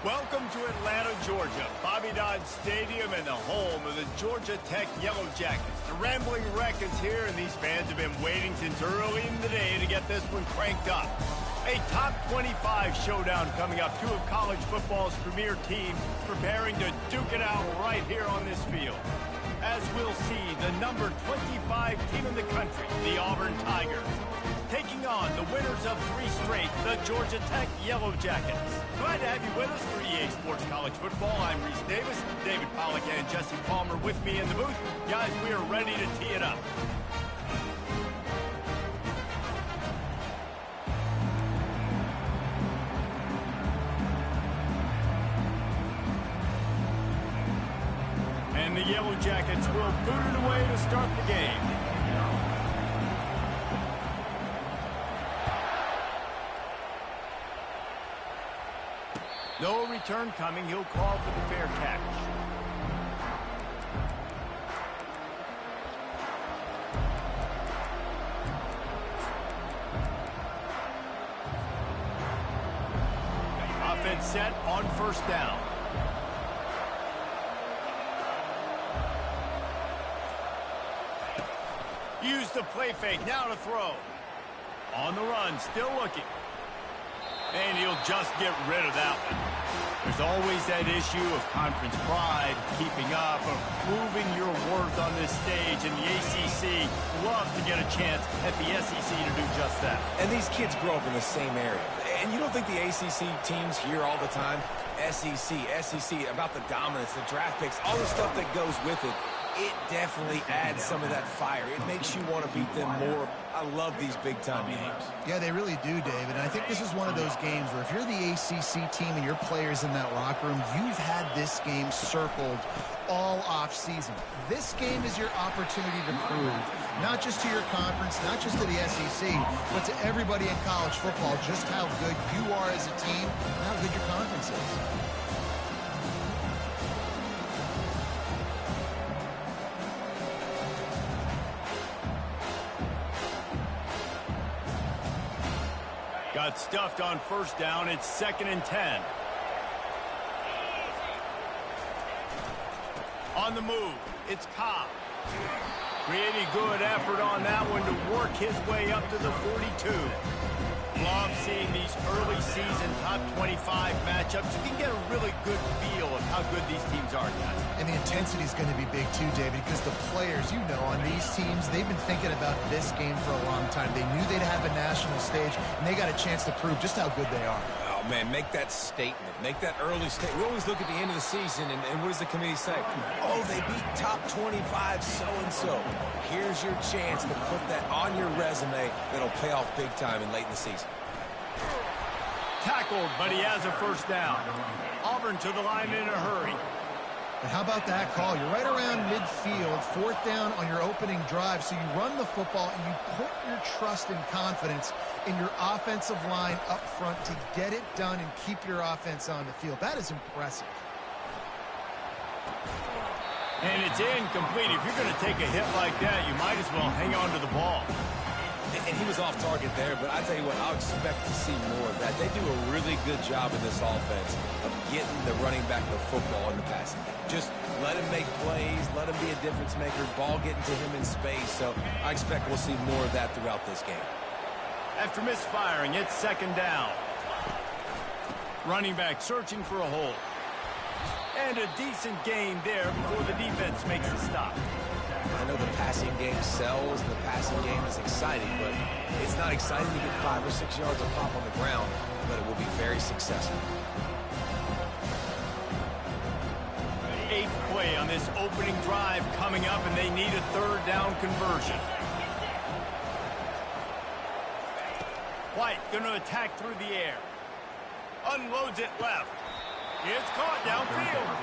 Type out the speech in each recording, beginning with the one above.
Welcome to Atlanta, Georgia, Bobby Dodd Stadium and the home of the Georgia Tech Yellow Jackets. The Rambling Wreck is here, and these fans have been waiting since early in the day to get this one cranked up. A top 25 showdown coming up. Two of college football's premier teams preparing to duke it out right here on this field. As we'll see, the number 25 team in the country, the Auburn Tigers, taking on the winners of 3 straight, the Georgia Tech Yellow Jackets. Glad to have you with us for EA Sports College Football. I'm Reese Davis, David Pollack and Jesse Palmer with me in the booth. Guys, we are ready to tee it up. And the Yellow Jackets will boot it away to start the game. No return coming. He'll call for the fair catch. Offense set on first down. Use the play fake. Now to throw. On the run. Still looking. And he'll just get rid of that one. There's always that issue of conference pride, keeping up, of proving your worth on this stage, and the ACC loves to get a chance at the SEC to do just that. And these kids grow up in the same area. And you don't think the ACC teams hear all the time, SEC, about the dominance, the draft picks, all the stuff that goes with it. It definitely adds some of that fire. It makes you want to beat them more. I love these big-time games. Yeah, they really do, David. And I think this is one of those games where if you're the ACC team and your players in that locker room, you've had this game circled all off-season. This game is your opportunity to prove, not just to your conference, not just to the SEC, but to everybody in college football, just how good you are as a team and how good your conference is. Got stuffed on first down. It's 2nd and 10. On the move, it's Cobb. Really good effort on that one to work his way up to the 42. Love seeing these early season top 25 matchups. You can get a really good feel of how good these teams are, guys. And the intensity is going to be big too, David, because the players, you know, on these teams, they've been thinking about this game for a long time. They knew they'd have a national stage, and they got a chance to prove just how good they are. Oh, man, make that statement. Make that early statement. We always look at the end of the season, and what does the committee say? Oh, they beat top 25 so-and-so. Here's your chance to put that on your resume that'll pay off big time and late in the season. Tackled, but he has a first down. Auburn to the line in a hurry. And how about that call? You're right around midfield, 4th down on your opening drive, so you run the football and you put your trust and confidence in your offensive line up front to get it done and keep your offense on the field. That is impressive. And it's incomplete. If you're going to take a hit like that, you might as well hang on to the ball. And he was off target there, but I tell you what, I'll expect to see more of that. They do a really good job in this offense of getting the running back the football in the passing game. Just let him make plays, let him be a difference maker, ball getting to him in space. So I expect we'll see more of that throughout this game. After misfiring, it's 2nd down. Running back searching for a hole. And a decent gain there before the defense makes a stop. I know the passing game sells, and the passing game is exciting, but it's not exciting to get 5 or 6 yards of pop on the ground, but it will be very successful. 8th play on this opening drive coming up, and they need a 3rd down conversion. White going to attack through the air. Unloads it left. It's caught downfield.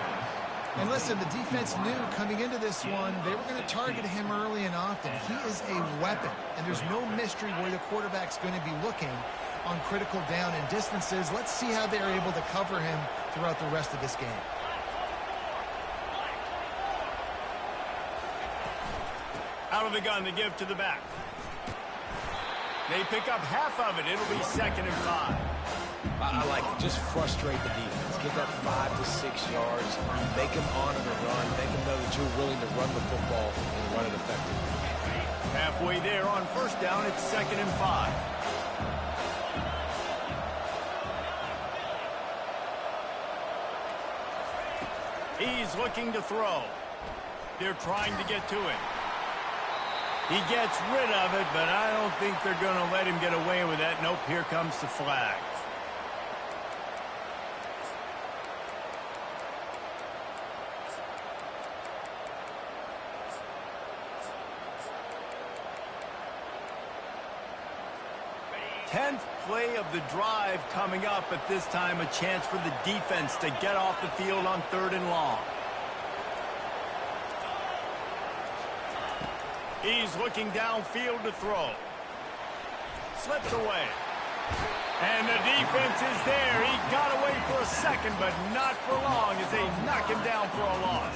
And listen, the defense knew coming into this one, they were going to target him early and often. He is a weapon, and there's no mystery where the quarterback's going to be looking on critical down and distances. Let's see how they're able to cover him throughout the rest of this game. Out of the gun to give to the back. They pick up half of it. It'll be 2nd and 5. I like it. Just frustrate the defense. get that 5 to 6 yards, make them honor the run, make them know that you're willing to run the football and run it effectively. Halfway there on first down, it's 2nd and 5. He's looking to throw. They're trying to get to it. He gets rid of it, but I don't think they're going to let him get away with that. Nope, here comes the flag. Tenth play of the drive coming up, but this time a chance for the defense to get off the field on 3rd and long. He's looking downfield to throw. Slips away. And the defense is there. He got away for a second, but not for long as they knock him down for a loss.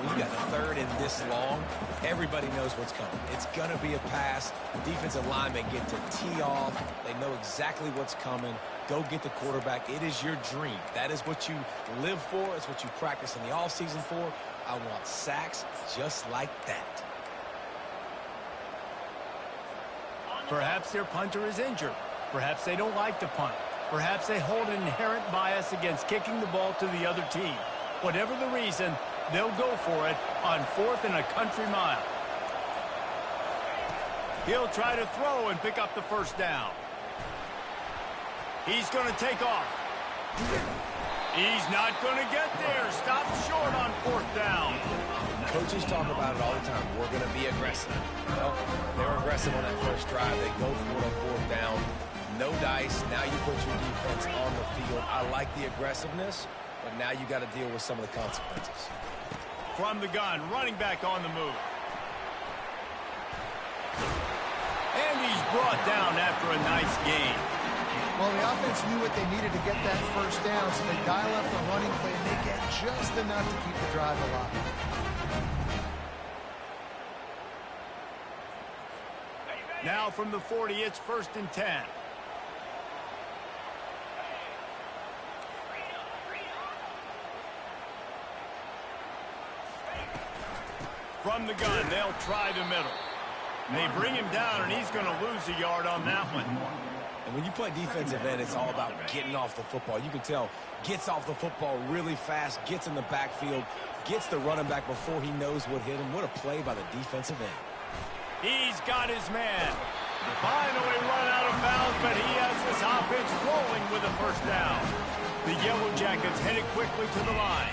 When you got 3rd and this long, everybody knows what's coming. It's going to be a pass. Defensive linemen get to tee off. They know exactly what's coming. Go get the quarterback. It is your dream. That is what you live for. It's what you practice in the offseason for. I want sacks just like that. Perhaps their punter is injured. Perhaps they don't like to punt. Perhaps they hold an inherent bias against kicking the ball to the other team. Whatever the reason, they'll go for it on 4th and a country mile. He'll try to throw and pick up the first down. He's going to take off. He's not going to get there. Stops short on 4th down. Coaches talk about it all the time. We're going to be aggressive. Well, they're aggressive on that first drive. They go for it on 4th down. No dice. Now you put your defense on the field. I like the aggressiveness, but now you got to deal with some of the consequences. From the gun, running back on the move. And he's brought down after a nice gain. Well, the offense knew what they needed to get that first down, so they dial up the running play, and they get just enough to keep the drive alive. Now from the 40, it's 1st and 10. From the gun, they'll try the middle. They bring him down, and he's going to lose a yard on that one. And when you play defensive end, it's all about getting off the football. You can tell, gets off the football really fast, gets in the backfield, gets the running back before he knows what hit him. What a play by the defensive end. He's got his man. Finally run out of bounds, but he has this offense rolling with a first down. The Yellow Jackets headed quickly to the line.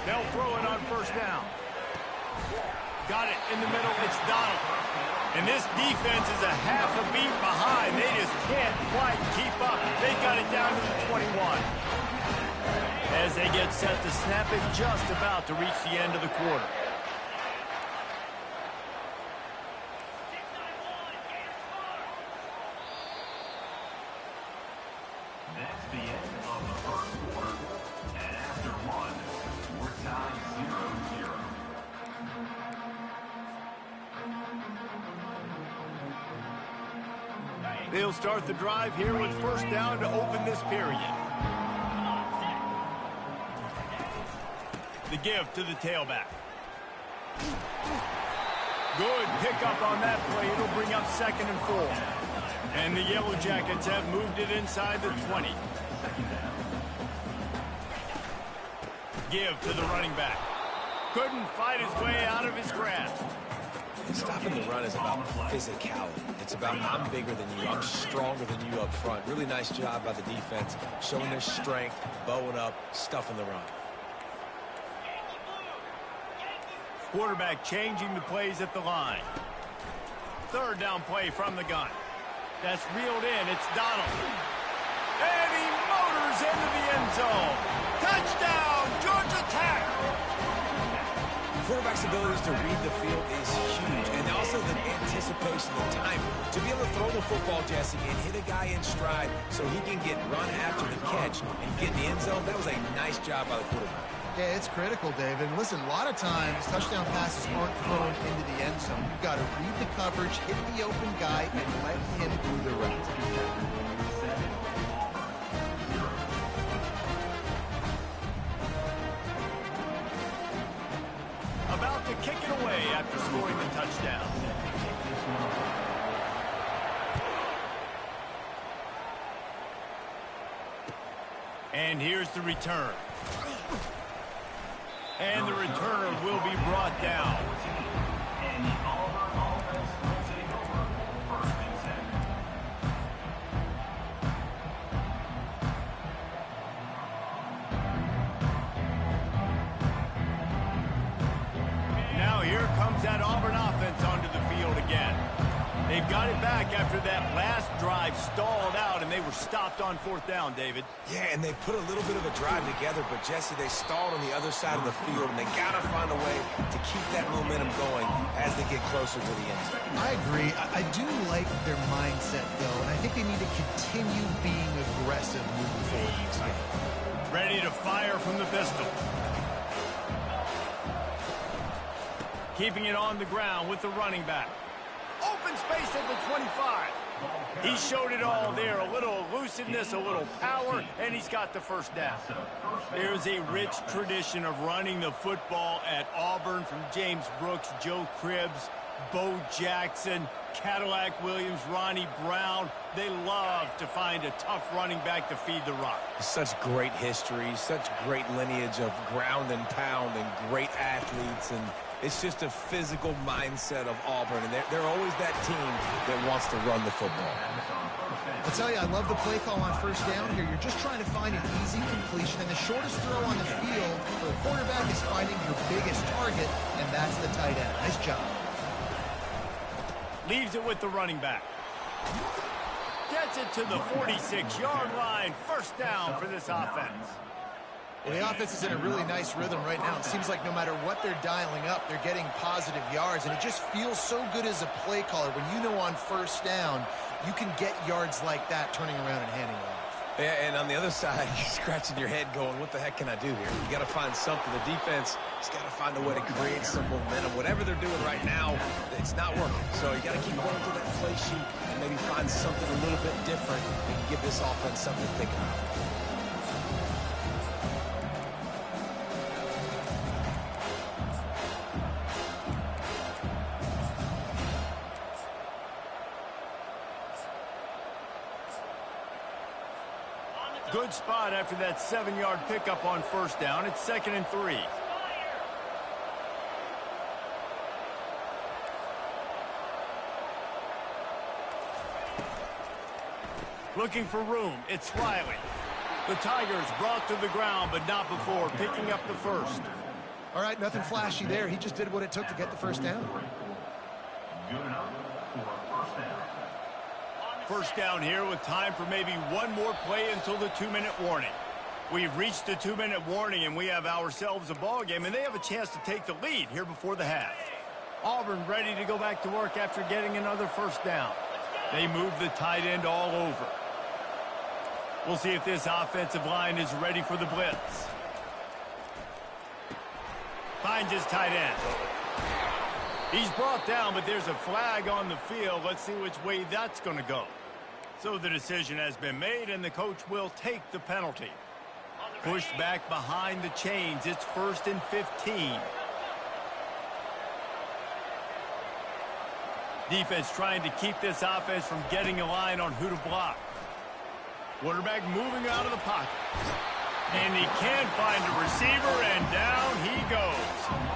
They'll throw it on 1st down. Got it in the middle. It's Donald. And this defense is a half a beat behind. They just can't quite keep up. They got it down to the 21. As they get set to snap it, just about to reach the end of the quarter. That's the end of the first quarter. And after one, we're tied 0-0. They'll start the drive here with 1st down to open this period. The give to the tailback. Good pickup on that play. It'll bring up 2nd and 4. And the Yellow Jackets have moved it inside the 20. Give to the running back. Couldn't fight his way out of his grasp. Stopping the run is about physicality. It's about I'm bigger than you, I'm stronger than you up front. Really nice job by the defense, showing their strength, bowing up, stuffing the run. Quarterback changing the plays at the line. 3rd down play from the gun. That's reeled in. It's Donald. And he motors into the end zone. Touchdown, Georgia Tech! Quarterback's abilities to read the field is huge, and also the anticipation, the timing. To be able to throw the football, Jesse, and hit a guy in stride so he can get run after the catch and get in the end zone, that was a nice job by the quarterback. Yeah, it's critical, David. Listen, a lot of times, touchdown passes aren't thrown into the end zone. You've got to read the coverage, hit the open guy, and let him do the rest. And here's the return. And the returner will be brought down. And the Auburn offense will take over 1st and 10. Now here comes that Auburn offense onto the field again. They've got it back after that last drive stalled out, and they were stopped on 4th down, David. Yeah, and they put a little bit of a drive together, but Jesse, they stalled on the other side of the field, and they got to find a way to keep that momentum going as they get closer to the end zone. I agree. I do like their mindset, though, and I think they need to continue being aggressive moving forward in this game. Ready to fire from the pistol. Keeping it on the ground with the running back. Open space at the 25. He showed it all there. A little elusiveness, a little power, and he's got the 1st down. There's a rich tradition of running the football at Auburn from James Brooks, Joe Cribbs, Bo Jackson, Cadillac Williams, Ronnie Brown. They love to find a tough running back to feed the rock. Such great history, such great lineage of ground and pound and great athletes, and it's just a physical mindset of Auburn, and they're always that team that wants to run the football. I'll tell you, I love the play call on 1st down here. You're just trying to find an easy completion, and the shortest throw on the field for the quarterback is finding your biggest target, and that's the tight end. Nice job. Leaves it with the running back. Gets it to the 46-yard line. 1st down for this offense. Well, the offense is in a really nice rhythm right now. It seems like no matter what they're dialing up, they're getting positive yards, and it just feels so good as a play caller when you know on 1st down you can get yards like that turning around and handing it off. Yeah, and on the other side, you're scratching your head going, what the heck can I do here? You got to find something. The defense has got to find a way to create some momentum. Whatever they're doing right now, it's not working. So you got to keep going through that play sheet and maybe find something a little bit different and give this offense something to think about. Good spot after that 7-yard pickup on 1st down. It's 2nd and 3. Looking for room. It's Riley. The Tigers brought to the ground, but not before picking up the 1st. All right, nothing flashy there. He just did what it took to get the 1st down. Good enough for 1st down. 1st down here with time for maybe one more play until the 2-minute warning. We've reached the 2-minute warning, and we have ourselves a ball game, and they have a chance to take the lead here before the half. Auburn ready to go back to work after getting another 1st down. They move the tight end all over. We'll see if this offensive line is ready for the blitz. Finds his tight end. He's brought down, but there's a flag on the field. Let's see which way that's going to go. So the decision has been made, and the coach will take the penalty. Pushed back behind the chains. It's 1st and 15. Defense trying to keep this offense from getting a line on who to block. Quarterback moving out of the pocket. And he can find a receiver, and down he goes.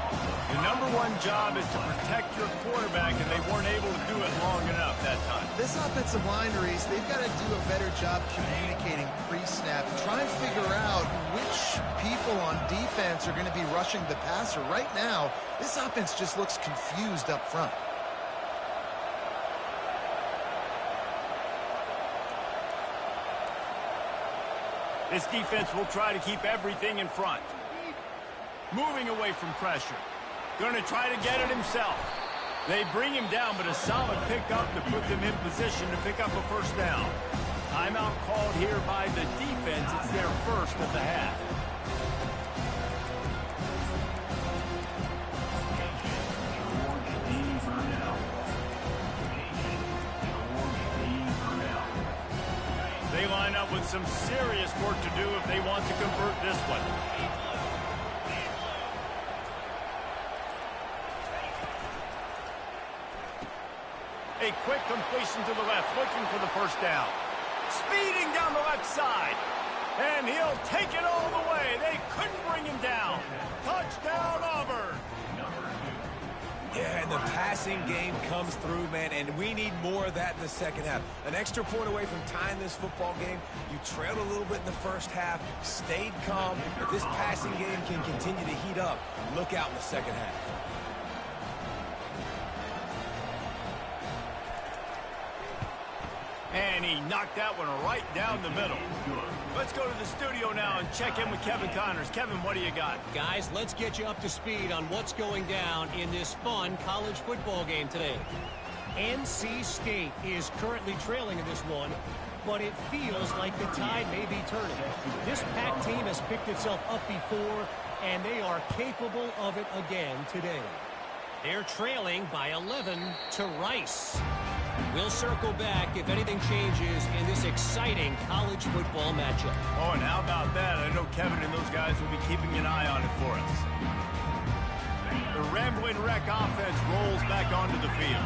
The #1 job is to protect your quarterback, and they weren't able to do it long enough that time. This offensive line, Reese, they've got to do a better job communicating pre-snap and try and figure out which people on defense are going to be rushing the passer. Right now, this offense just looks confused up front. This defense will try to keep everything in front. Moving away from pressure. Going to try to get it himself. They bring him down, but a solid pickup to put them in position to pick up a 1st down. Timeout called here by the defense. It's their 1st of the half. They line up with some serious work to do if they want to convert this one. A quick completion to the left, looking for the 1st down. Speeding down the left side. And he'll take it all the way. They couldn't bring him down. Touchdown, Auburn. Yeah, and the passing game comes through, man, and we need more of that in the second half. An extra point away from tying this football game. You trailed a little bit in the first half, stayed calm. If this passing game can continue to heat up, look out in the second half. And he knocked that one right down the middle. Let's go to the studio now and check in with Kevin Connors. Kevin, what do you got? Guys, let's get you up to speed on what's going down in this fun college football game today. NC State is currently trailing in this one, but it feels like the tide may be turning. This Pac team has picked itself up before, and they are capable of it again today. They're trailing by 11 to Rice. We'll circle back if anything changes in this exciting college football matchup. Oh, and how about that? I know Kevin and those guys will be keeping an eye on it for us. The Rambling Wreck offense rolls back onto the field.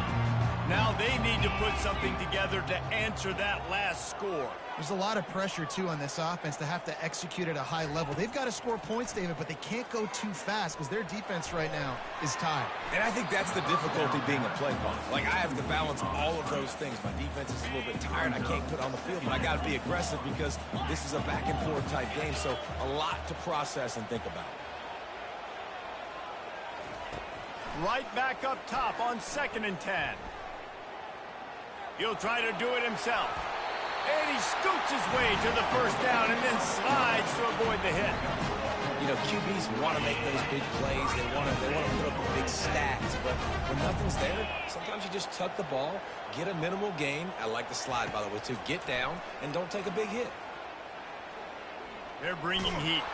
Now they need to put something together to answer that last score. There's a lot of pressure, too, on this offense to have to execute at a high level. They've got to score points, David, but they can't go too fast because their defense right now is tied. And I think that's the difficulty being a play caller. Like, I have to balance all of those things. My defense is a little bit tired. I can't put on the field, but I got to be aggressive because this is a back-and-forth type game, so a lot to process and think about. Right back up top on 2nd and 10. He'll try to do it himself. And he scoots his way to the first down and then slides to avoid the hit. You know, QBs want to make those big plays. They want to put up the big stats. But when nothing's there, sometimes you just tuck the ball, get a minimal gain. I like the slide, by the way, too. Get down and don't take a big hit. They're bringing heat.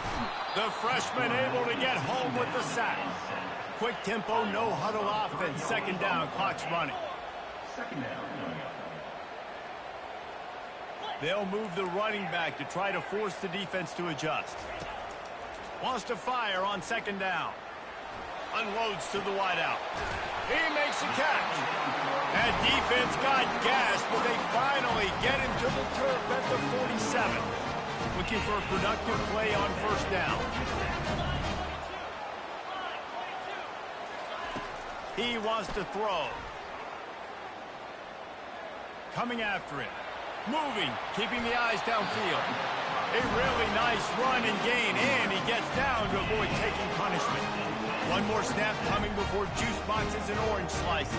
The freshman able to get home with the sack. Quick tempo, no huddle offense. 2nd down, clock's running. 2nd down. They'll move the running back to try to force the defense to adjust. Wants to fire on 2nd down. Unloads to the wideout. He makes a catch. That defense got gassed, but they finally get him to the turf at the 47. Looking for a productive play on 1st down. He wants to throw. Coming after it. Moving, keeping the eyes downfield. A really nice run and gain, and he gets down to avoid taking punishment. One more snap coming before juice boxes and orange slices.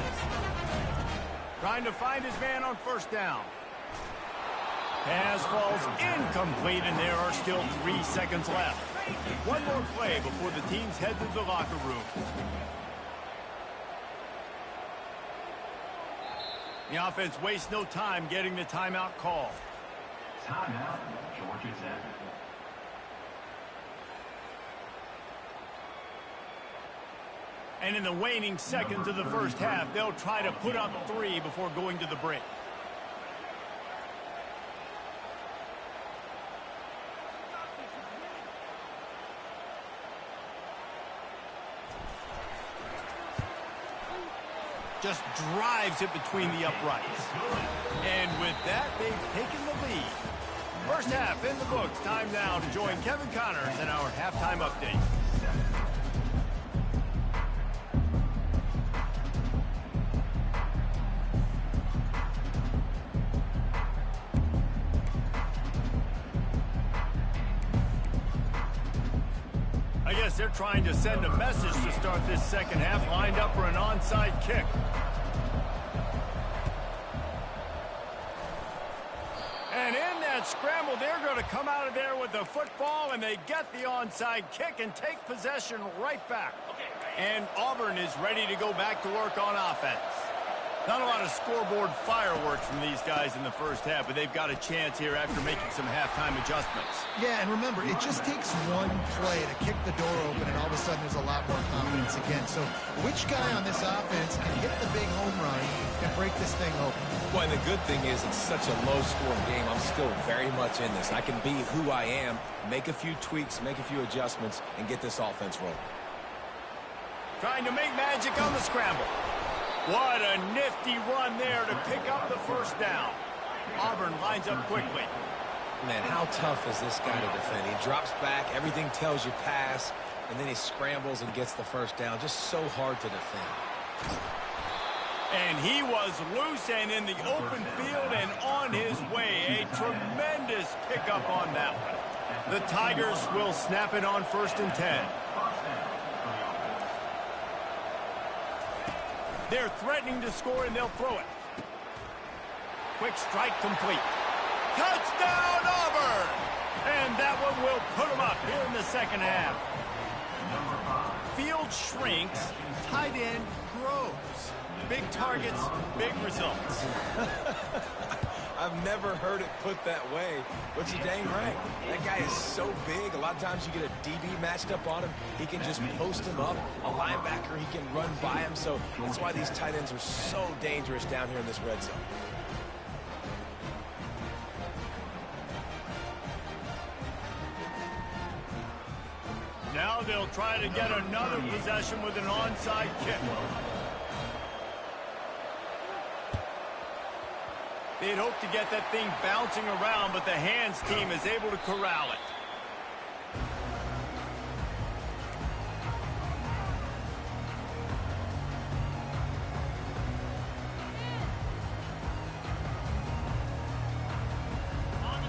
Trying to find his man on 1st down. Pass falls incomplete, and there are still 3 seconds left. One more play before the teams head to the locker room. The offense wastes no time getting the timeout call. Timeout, Georgia Tech. And in the waning seconds of the first half, they'll try to put up 3 before going to the break. Just drives it between the uprights. And with that, they've taken the lead. First half in the books. Time now to join Kevin Connors in our halftime update. I guess they're trying to send a message to start this second half, lined up for an onside kick. And in that scramble, they're going to come out of there with the football, and they get the onside kick and take possession right back. And Auburn is ready to go back to work on offense. Not a lot of scoreboard fireworks from these guys in the first half, but they've got a chance here after making some halftime adjustments. Yeah, and remember, it just takes one play to kick the door open, and all of a sudden there's a lot more confidence again. So which guy on this offense can hit the big home run and break this thing open? Well, and the good thing is it's such a low-scoring game. I'm still very much in this. I can be who I am, make a few tweaks, make a few adjustments, and get this offense rolling. Trying to make magic on the scramble. What a nifty run there to pick up the first down. Auburn lines up quickly. Man, how tough is this guy to defend? He drops back, everything tells you pass, and then he scrambles and gets the first down. Just so hard to defend. And he was loose and in the open field and on his way. A tremendous pickup on that one. The Tigers will snap it on 1st and 10. They're threatening to score, and they'll throw it. Quick strike complete. Touchdown, Auburn! And that one will put them up here in the second half. Field shrinks, tight end grows. Big targets, big results. I've never heard it put that way, but you're dang right. That guy is so big. A lot of times you get a DB matched up on him. He can just post him up. A linebacker, he can run by him. So that's why these tight ends are so dangerous down here in this red zone. Now they'll try to get another possession with an onside kick. They'd hope to get that thing bouncing around, but the hands team is able to corral it.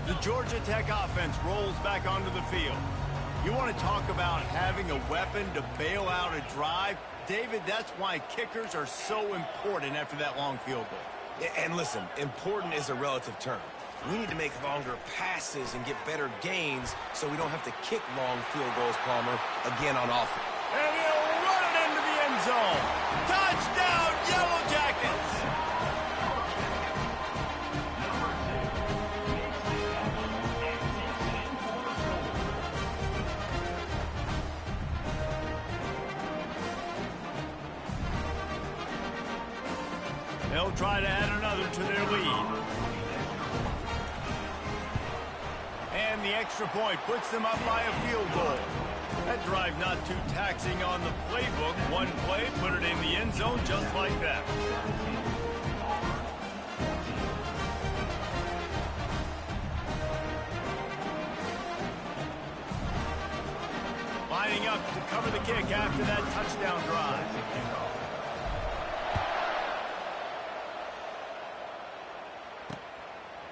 The Georgia Tech offense rolls back onto the field. You want to talk about having a weapon to bail out a drive? David, that's why kickers are so important after that long field goal. And listen, important is a relative term. We need to make longer passes and get better gains so we don't have to kick long field goals, Palmer, again on offense. And he'll run it into the end zone. Touchdown, Yellow Jackets! They'll try to add another to their lead. And the extra point puts them up by a field goal. That drive not too taxing on the playbook. One play, put it in the end zone just like that. Lining up to cover the kick after that touchdown drive.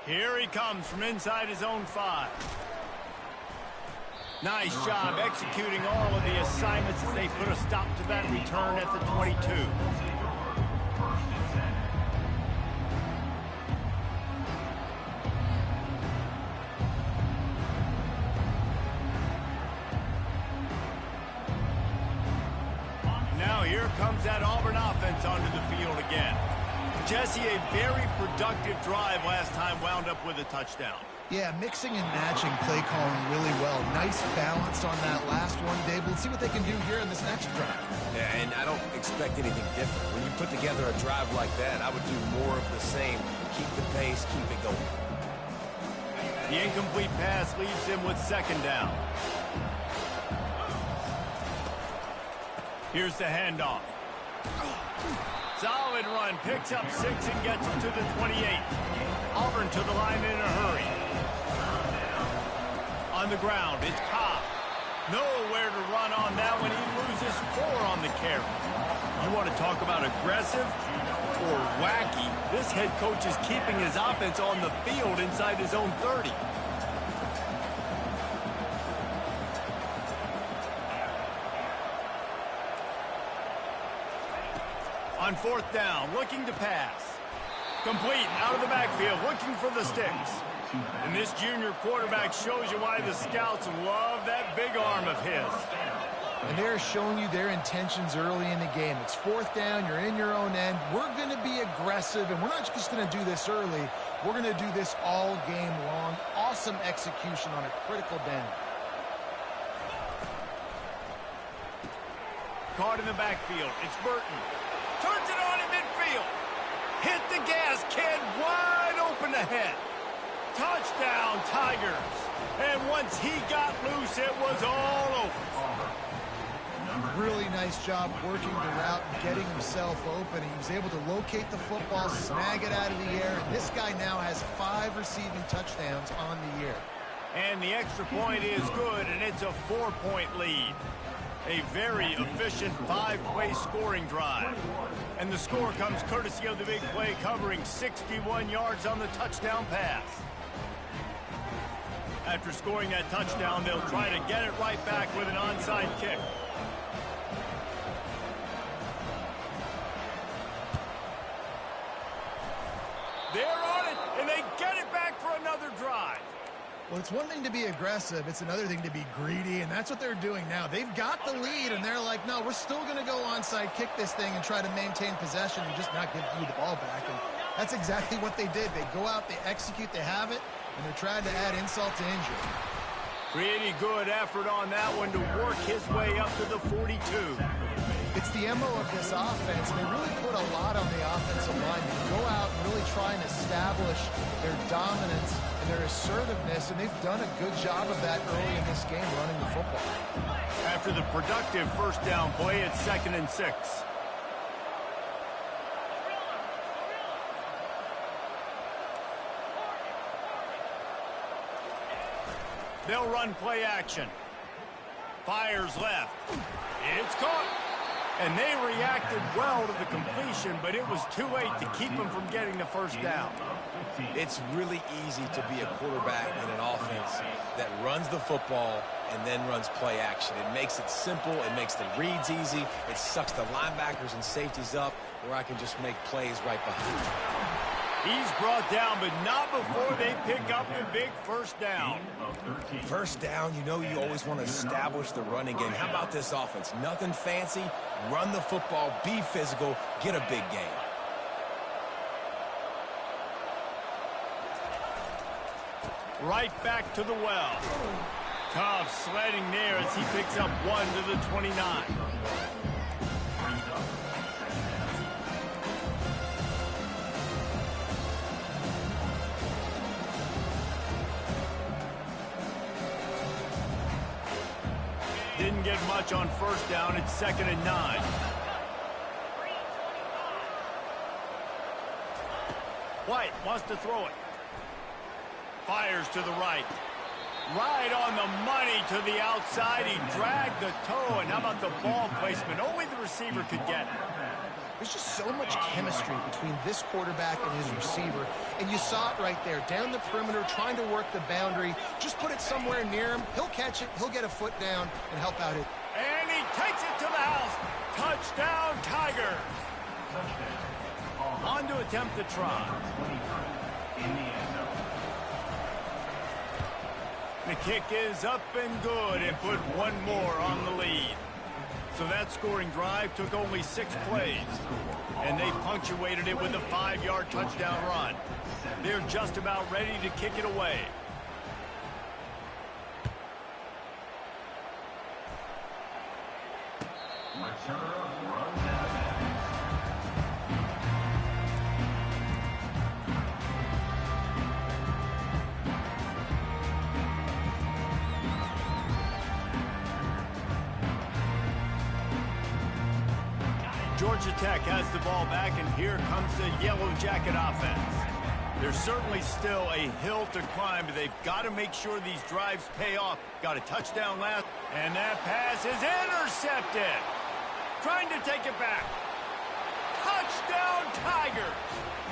Here he comes from inside his own 5. Nice job executing all of the assignments as they put a stop to that return at the 22. Now here comes that Auburn offense onto the field again. Jesse, a very productive drive last time wound up with a touchdown. Yeah, mixing and matching play calling really well. Nice balance on that last one, Dave. Let's see what they can do here in this next drive. Yeah, and I don't expect anything different. When you put together a drive like that, I would do more of the same. Keep the pace, keep it going. The incomplete pass leaves him with second down. Here's the handoff. Solid run, picks up 6 and gets him to the 28. Auburn to the line in a hurry. On the ground, it's Cobb. Nowhere to run on that one. He loses 4 on the carry. You want to talk about aggressive or wacky? This head coach is keeping his offense on the field inside his own 30. On 4th down, looking to pass. Complete, out of the backfield, looking for the sticks. And this junior quarterback shows you why the scouts love that big arm of his. And they're showing you their intentions early in the game. It's 4th down, you're in your own end. We're going to be aggressive, and we're not just going to do this early. We're going to do this all game long. Awesome execution on a critical down. Caught in the backfield, it's Burton. Turns it on in midfield. Hit the gas, kid, wide open ahead. Touchdown, Tigers. And once he got loose, it was all over. really nice job working the route and getting himself open. He was able to locate the football, snag it out of the air, and this guy now has 5 receiving touchdowns on the year. And the extra point is good, and it's a 4-point lead. A very efficient 5-play scoring drive. And the score comes courtesy of the big play, covering 61 yards on the touchdown pass. After scoring that touchdown, they'll try to get it right back with an onside kick. They're on it, and they get it back for another drive. Well, it's one thing to be aggressive. It's another thing to be greedy, and that's what they're doing now. They've got the lead, and they're like, no, we're still going to go onside kick this thing and try to maintain possession and just not give you the ball back. And that's exactly what they did. They go out, they execute, they have it, and they're trying to add insult to injury. Pretty good effort on that one to work his way up to the 42. It's the MO of this offense, and they really put a lot on the offensive line. They go out and really try and establish their dominance and their assertiveness, and they've done a good job of that early in this game running the football. After the productive first down play, it's 2nd and 6. They'll run play action. Fires left. It's caught. And they reacted well to the completion, but it was too late to keep them from getting the first down. It's really easy to be a quarterback in an offense that runs the football and then runs play action. It makes it simple. It makes the reads easy. It sucks the linebackers and safeties up where I can just make plays right behind them. He's brought down, but not before they pick up the big first down. First down, you know you always want to establish the running game. How about this offense? Nothing fancy. Run the football, be physical, get a big gain. Right back to the well. Tough sledding there as he picks up 1 to the 29. Didn't get much on first down. It's 2nd and 9. White wants to throw it. Fires to the right. Right on the money to the outside. He dragged the toe. And how about the ball placement? Only the receiver could get it. There's just so much chemistry between this quarterback and his receiver. And you saw it right there, down the perimeter, trying to work the boundary. Just put it somewhere near him. He'll catch it. He'll get a foot down and help out it. And he takes it to the house. Touchdown, Tigers. On to attempt the try. The kick is up and good and put one more on the lead. So that scoring drive took only 6 plays, and they punctuated it with a 5-yard touchdown run. They're just about ready to kick it away. Georgia Tech has the ball back, and here comes the Yellow Jacket offense. There's certainly still a hill to climb, but they've got to make sure these drives pay off. Got a touchdown last, and that pass is intercepted. Trying to take it back. Touchdown, Tigers.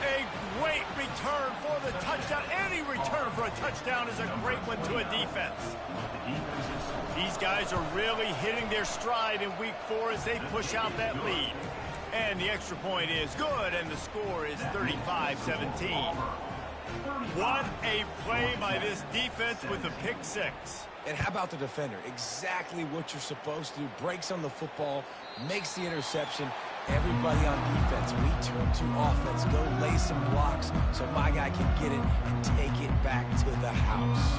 A great return for the touchdown. Any return for a touchdown is a great one to a defense. These guys are really hitting their stride in week 4 as they push out that lead. And the extra point is good, and the score is 35-17. What a play by this defense with a pick 6. And how about the defender? Exactly what you're supposed to do. Breaks on the football, makes the interception. Everybody on defense, we turn to offense. Go lay some blocks so my guy can get it and take it back to the house.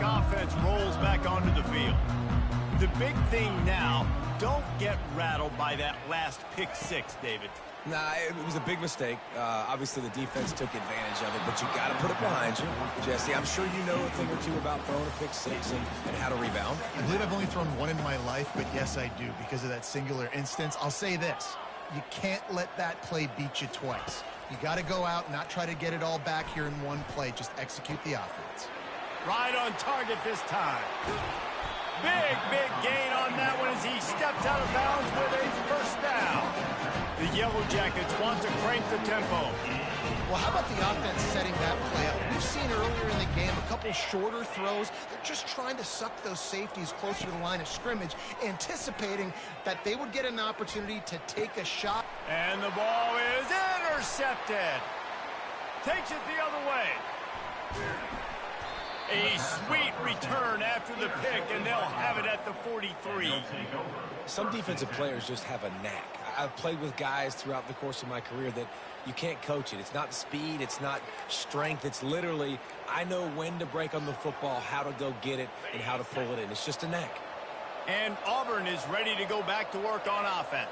Offense rolls back onto the field. The big thing now, don't get rattled by that last pick 6, David. Nah, it was a big mistake. Obviously, the defense took advantage of it, but you got to put it behind you. Jesse, I'm sure you know a thing or two about throwing a pick six and how to rebound. I believe I've only thrown one in my life, but yes, I do because of that singular instance. I'll say this. You can't let that play beat you twice. You got to go out and not try to get it all back here in one play. Just execute the offense. Right on target this time. Big gain on that one as he steps out of bounds with a first down. The Yellow Jackets want to crank the tempo. Well, how about the offense setting that play up? We've seen earlier in the game a couple shorter throws. They're just trying to suck those safeties closer to the line of scrimmage, anticipating that they would get an opportunity to take a shot. And the ball is intercepted. Takes it the other way. A sweet return after the pick, and they'll have it at the 43. Some defensive players just have a knack. I've played with guys throughout the course of my career that you can't coach it. It's not speed. It's not strength. It's literally, I know when to break on the football, how to go get it, and how to pull it in. It's just a knack. And Auburn is ready to go back to work on offense.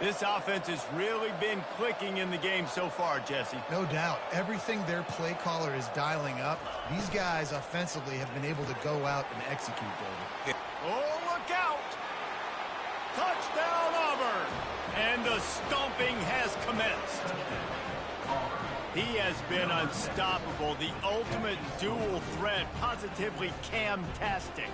This offense has really been clicking in the game so far, Jesse. No doubt. Everything their play caller is dialing up, these guys offensively have been able to go out and execute, David. Oh, look out! Touchdown, Auburn! And the stomping has commenced. He has been unstoppable. The ultimate dual threat, positively Cam-tastic.